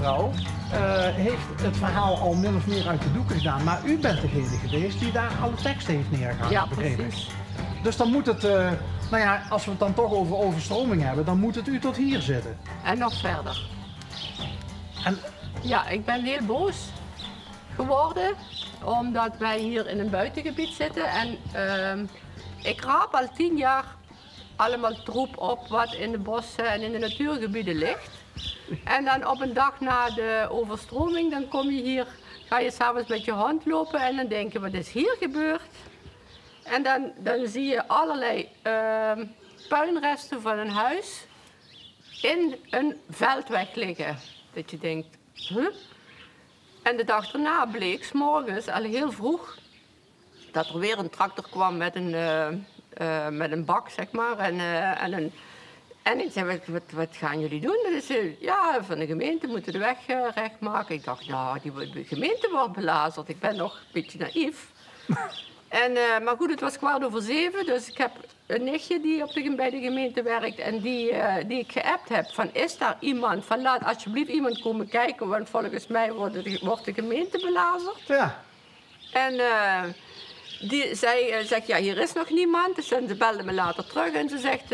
mevrouw heeft het verhaal al min of meer uit de doeken gedaan. Maar u bent degene geweest die daar alle teksten heeft neergehaald, Ja, begrepen. precies. Dus dan moet het, nou ja, als we het dan toch over overstroming hebben, dan moet het u tot hier zitten. En nog verder. En, Ja, ik ben heel boos geworden, omdat wij hier in een buitengebied zitten. En ik raap al 10 jaar allemaal troep op wat in de bossen en in de natuurgebieden ligt. En dan op een dag na de overstroming, dan kom je hier, ga je s'avonds met je hond lopen en dan denk je, wat is hier gebeurd? En dan zie je allerlei puinresten van een huis in een veldweg liggen. Dat je denkt, huh? En de dag daarna bleek 's morgens al heel vroeg dat er weer een tractor kwam met een bak, zeg maar. En ik zei, wat gaan jullie doen? Dat is, ja, van de gemeente moeten de weg recht maken. Ik dacht, nou, de gemeente wordt belazerd. Ik ben nog een beetje naïef. Maar goed, het was 7:15, dus ik heb een nichtje die bij de gemeente werkt en die ik geappt heb van, is daar iemand van, laat alsjeblieft iemand komen kijken, want volgens mij wordt de gemeente belazerd. ja. En zij zegt, ja, hier is nog niemand. Dus ze belde me later terug en ze zegt,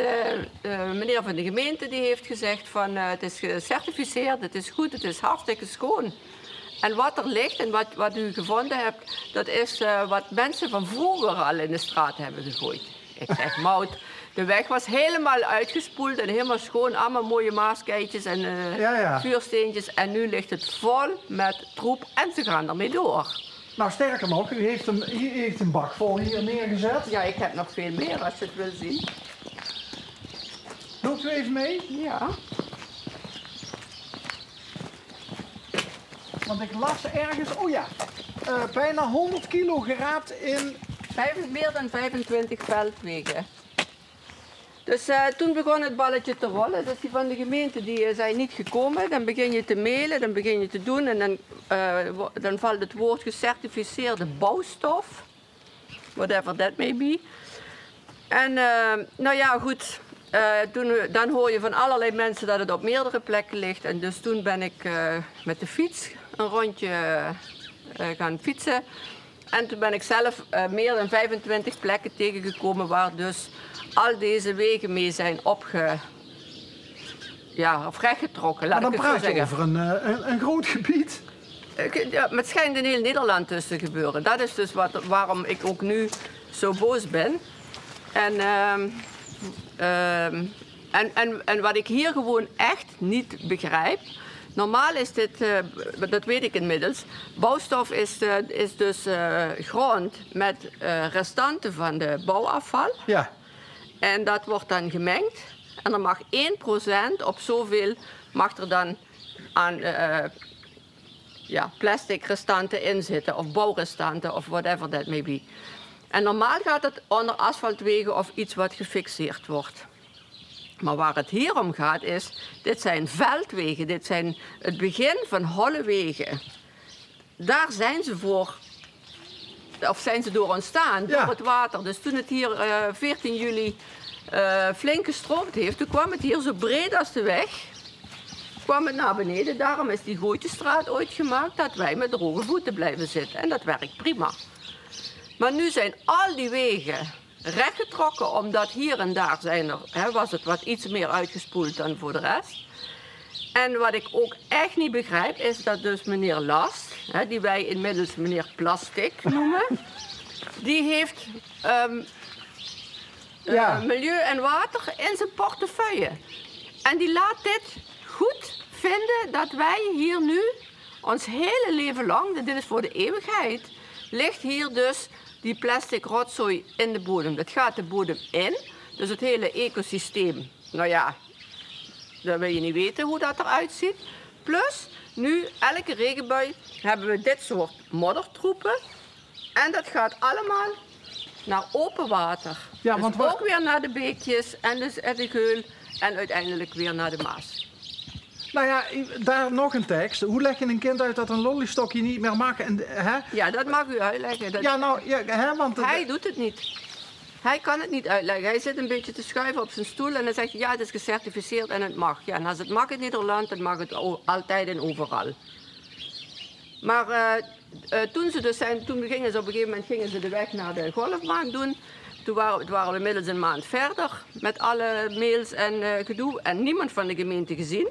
meneer van de gemeente die heeft gezegd van, het is gecertificeerd, het is goed, het is hartstikke schoon. En wat er ligt en wat u gevonden hebt, dat is wat mensen van vroeger al in de straat hebben gegooid. Ik zeg, Maud, de weg was helemaal uitgespoeld en helemaal schoon. Allemaal mooie maaskeitjes en vuursteentjes. En nu ligt het vol met troep en ze gaan ermee door. Nou, sterker nog, u heeft een bak vol hier neergezet. Ja, ik heb nog veel meer als je het wil zien. Loopt u even mee? Ja. Want ik las ergens, oh ja, bijna 100 kilo geraapt in... Meer dan 25 veldwegen. Dus toen begon het balletje te rollen. Dus die van de gemeente die zijn niet gekomen. Dan begin je te mailen, dan begin je te doen. En dan valt het woord gecertificeerde bouwstof. Whatever that may be. En nou ja, goed. Dan hoor je van allerlei mensen dat het op meerdere plekken ligt. En dus toen ben ik met de fiets een rondje gaan fietsen. En toen ben ik zelf meer dan 25 plekken tegengekomen waar dus al deze wegen mee zijn rechtgetrokken. Maar dan praat je over een groot gebied. Ja, het schijnt in heel Nederland dus te gebeuren. Dat is dus waarom ik ook nu zo boos ben. En wat ik hier gewoon echt niet begrijp. Normaal is dit, dat weet ik inmiddels, bouwstof is dus grond met restanten van de bouwafval. Ja. En dat wordt dan gemengd. En er mag 1% op zoveel mag er dan aan plastic restanten in zitten. Of bouwrestanten of whatever that may be. En normaal gaat het onder asfaltwegen of iets wat gefixeerd wordt. Maar waar het hier om gaat is, dit zijn veldwegen, dit zijn het begin van holle wegen. Daar zijn ze voor, of zijn ze door ontstaan, door het water. Dus toen het hier 14 juli flink gestroomd heeft, toen kwam het hier zo breed als de weg, kwam het naar beneden. Daarom is die Gooitjesstraat ooit gemaakt, dat wij met droge voeten blijven zitten. En dat werkt prima. Maar nu zijn al die wegen rechtgetrokken, omdat hier en daar was het wat iets meer uitgespoeld dan voor de rest. En wat ik ook echt niet begrijp, is dat dus meneer Last, die wij inmiddels meneer Plastic noemen, die heeft milieu en water in zijn portefeuille. En die laat dit goed vinden dat wij hier nu ons hele leven lang, dit is voor de eeuwigheid, ligt hier dus die plastic rotzooi in de bodem. Dat gaat de bodem in, dus het hele ecosysteem, nou ja, dan wil je niet weten hoe dat eruit ziet. Plus, nu, elke regenbui, hebben we dit soort moddertroepen. En dat gaat allemaal naar open water. Ja, dus want ook weer naar de beekjes en dus de Geul en uiteindelijk weer naar de Maas. Nou ja, daar nog een tekst. Hoe leg je een kind uit dat een lollystokje niet meer mag? En, hè? Ja, dat mag u uitleggen. Want hij doet het niet. Hij kan het niet uitleggen. Hij zit een beetje te schuiven op zijn stoel en dan zegt hij, ja, het is gecertificeerd en het mag. Ja, en als het mag in Nederland, dan mag het altijd en overal. Maar toen gingen ze op een gegeven moment de weg naar de golfbaan doen. Toen waren we inmiddels een maand verder met alle mails en gedoe en niemand van de gemeente gezien.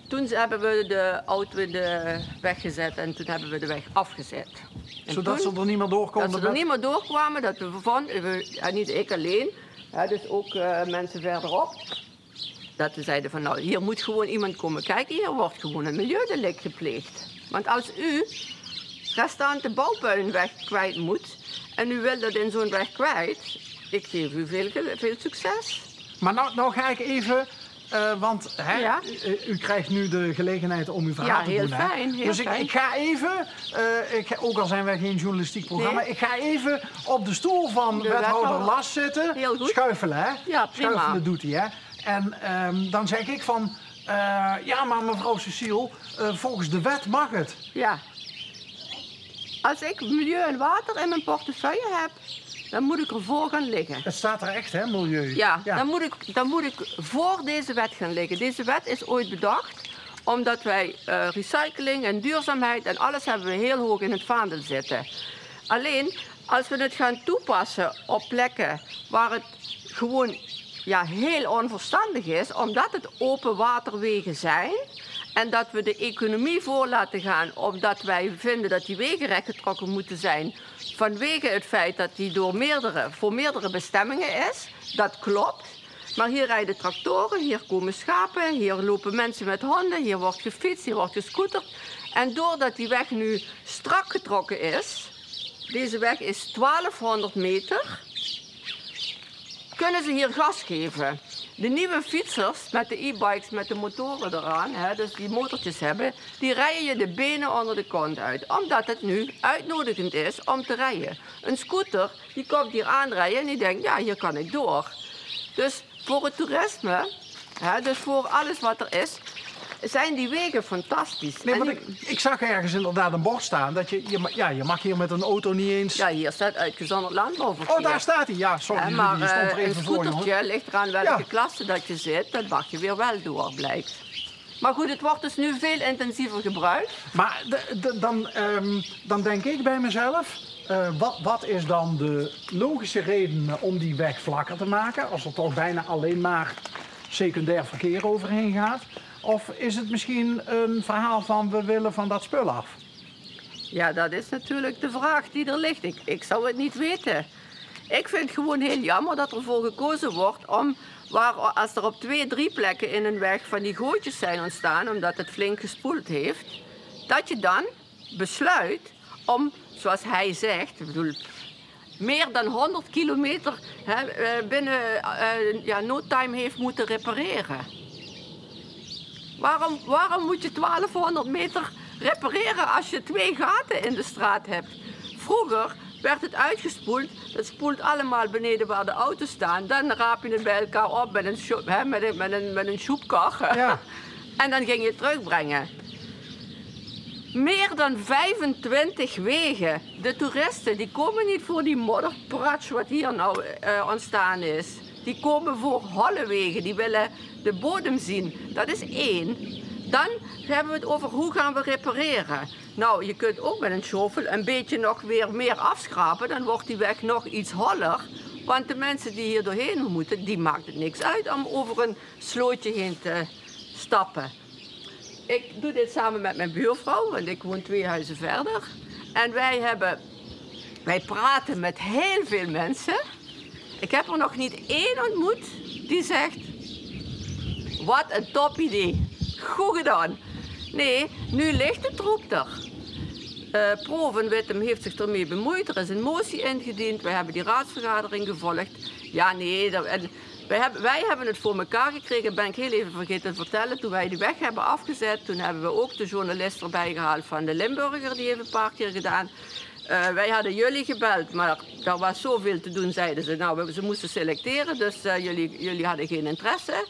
Toen hebben we de auto in de weg gezet en toen hebben we de weg afgezet. En zodat ze er niet meer doorkomen? Dat ze er niet meer doorkwamen, dat we vonden, niet ik alleen, dus ook mensen verderop. Dat we zeiden van nou, hier moet gewoon iemand komen kijken, hier wordt gewoon een milieudelict gepleegd. Want als u restante bouwpuinweg kwijt moet en u wil dat in zo'n weg kwijt, ik geef u veel succes. Maar nou ga ik even... want ja. U krijgt nu de gelegenheid om uw verhaal te doen. Ja, heel fijn. Dus ik ga even, ook al zijn wij geen journalistiek programma, ik ga even op de stoel van wethouder Las zitten. Heel goed. Schuifelen, hè? Ja, prima. Schuifelen doet hij, hè? En dan zeg ik van, ja maar mevrouw Cecile, volgens de wet mag het. Ja. Als ik milieu en water in mijn portefeuille heb, dan moet ik ervoor gaan liggen. Het staat er echt, hè, milieu? Ja. Dan moet ik voor deze wet gaan liggen. Deze wet is ooit bedacht omdat wij recycling en duurzaamheid en alles hebben we heel hoog in het vaandel zitten. Alleen, als we het gaan toepassen op plekken waar het gewoon heel onverstandig is, omdat het open waterwegen zijn en dat we de economie voor laten gaan omdat wij vinden dat die wegen rechtgetrokken moeten zijn vanwege het feit dat die voor meerdere bestemmingen is. Dat klopt. Maar hier rijden tractoren, hier komen schapen, hier lopen mensen met honden, hier wordt gefietst, hier wordt gescooterd. En doordat die weg nu strak getrokken is, deze weg is 1200 meter, kunnen ze hier gas geven. De nieuwe fietsers met de e-bikes met de motoren eraan, dus die motortjes hebben, die rijden je de benen onder de kont uit. Omdat het nu uitnodigend is om te rijden. Een scooter, die komt hier aanrijden en die denkt, ja, hier kan ik door. Dus voor het toerisme, dus voor alles wat er is, zijn die wegen fantastisch. Nee, want ik zag ergens inderdaad een bord staan dat je mag hier met een auto niet eens... Ja, hier staat uitgezonderd landbouwverkeer. Oh, daar staat hij. Ja, sorry, die stond er even voor. Maar een scootertje ligt eraan welke klasse dat je zit, dat mag je weer wel door, blijkt. Maar goed, het wordt dus nu veel intensiever gebruikt. Maar dan denk ik bij mezelf, wat is dan de logische reden om die weg vlakker te maken, als er toch bijna alleen maar secundair verkeer overheen gaat? Of is het misschien een verhaal van we willen van dat spul af? Ja, dat is natuurlijk de vraag die er ligt. Ik zou het niet weten. Ik vind het gewoon heel jammer dat ervoor gekozen wordt om, als er op 2, 3 plekken in een weg van die gootjes zijn ontstaan, omdat het flink gespoeld heeft, dat je dan besluit om, zoals hij zegt, ik bedoel, meer dan 100 kilometer binnen no time heeft moeten repareren. Waarom moet je 1200 meter repareren als je 2 gaten in de straat hebt? Vroeger werd het uitgespoeld, dat spoelt allemaal beneden waar de auto's staan. Dan raap je het bij elkaar op met een sjoepkar. Ja. En dan ging je het terugbrengen. Meer dan 25 wegen. De toeristen die komen niet voor die modderpratsch wat hier nou ontstaan is. Die komen voor holle wegen, die willen de bodem zien. Dat is 1. Dan hebben we het over hoe gaan we repareren. Nou, je kunt ook met een shovel een beetje nog weer meer afschrapen. Dan wordt die weg nog iets holler. Want de mensen die hier doorheen moeten, die maakt het niks uit om over een slootje heen te stappen. Ik doe dit samen met mijn buurvrouw, want ik woon 2 huizen verder. En wij praten met heel veel mensen. Ik heb er nog niet 1 ontmoet die zegt, wat een top idee, goed gedaan. Nee, nu ligt de troep er. Pro van Wittem heeft zich ermee bemoeid, er is een motie ingediend, wij hebben die raadsvergadering gevolgd. Ja, nee, wij hebben het voor elkaar gekregen, ben ik heel even vergeten te vertellen. Toen wij die weg hebben afgezet, toen hebben we ook de journalist erbij gehaald van de Limburger, die heeft een paar keer gedaan. Wij hadden jullie gebeld, maar er was zoveel te doen, zeiden ze. Nou, ze moesten selecteren, dus jullie hadden geen interesse.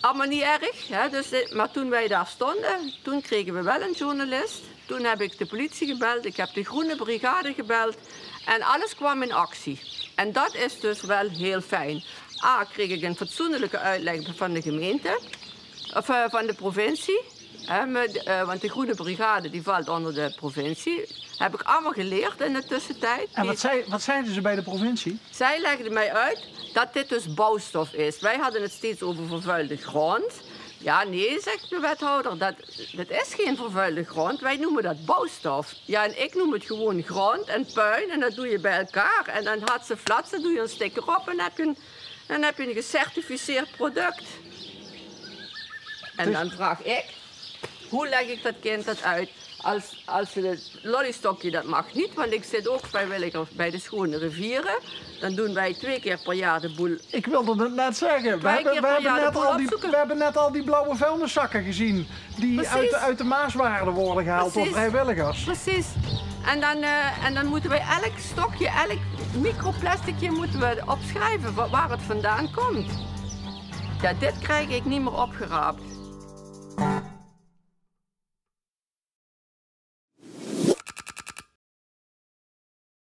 allemaal niet erg. Hè? Dus, maar toen wij daar stonden, toen kregen we wel een journalist. Toen heb ik de politie gebeld, ik heb de Groene Brigade gebeld. En alles kwam in actie. En dat is dus wel heel fijn. A, kreeg ik een fatsoenlijke uitleg van de gemeente, of van de provincie. Want de Groene Brigade die valt onder de provincie. Heb ik allemaal geleerd in de tussentijd. En wat zeiden ze bij de provincie? Zij legden mij uit dat dit dus bouwstof is. Wij hadden het steeds over vervuilde grond. Ja, nee, zegt de wethouder, dat is geen vervuilde grond. Wij noemen dat bouwstof. Ja, en ik noem het gewoon grond en puin en dat doe je bij elkaar. En dan had ze flatsen, doe je een sticker op en dan heb je een gecertificeerd product. En dan vraag ik, hoe leg ik dat kind dat uit? Als het lollystokje, dat mag niet, want ik zit ook vrijwilliger bij de Schone Rivieren. Dan doen wij 2 keer per jaar de boel. Ik wilde het net zeggen. We hebben net al die blauwe vuilniszakken gezien. Die uit de Maaswaarde worden gehaald door vrijwilligers. Precies. En dan moeten wij elk stokje, elk microplasticje moeten we opschrijven waar het vandaan komt. Ja, dit krijg ik niet meer opgeraapt.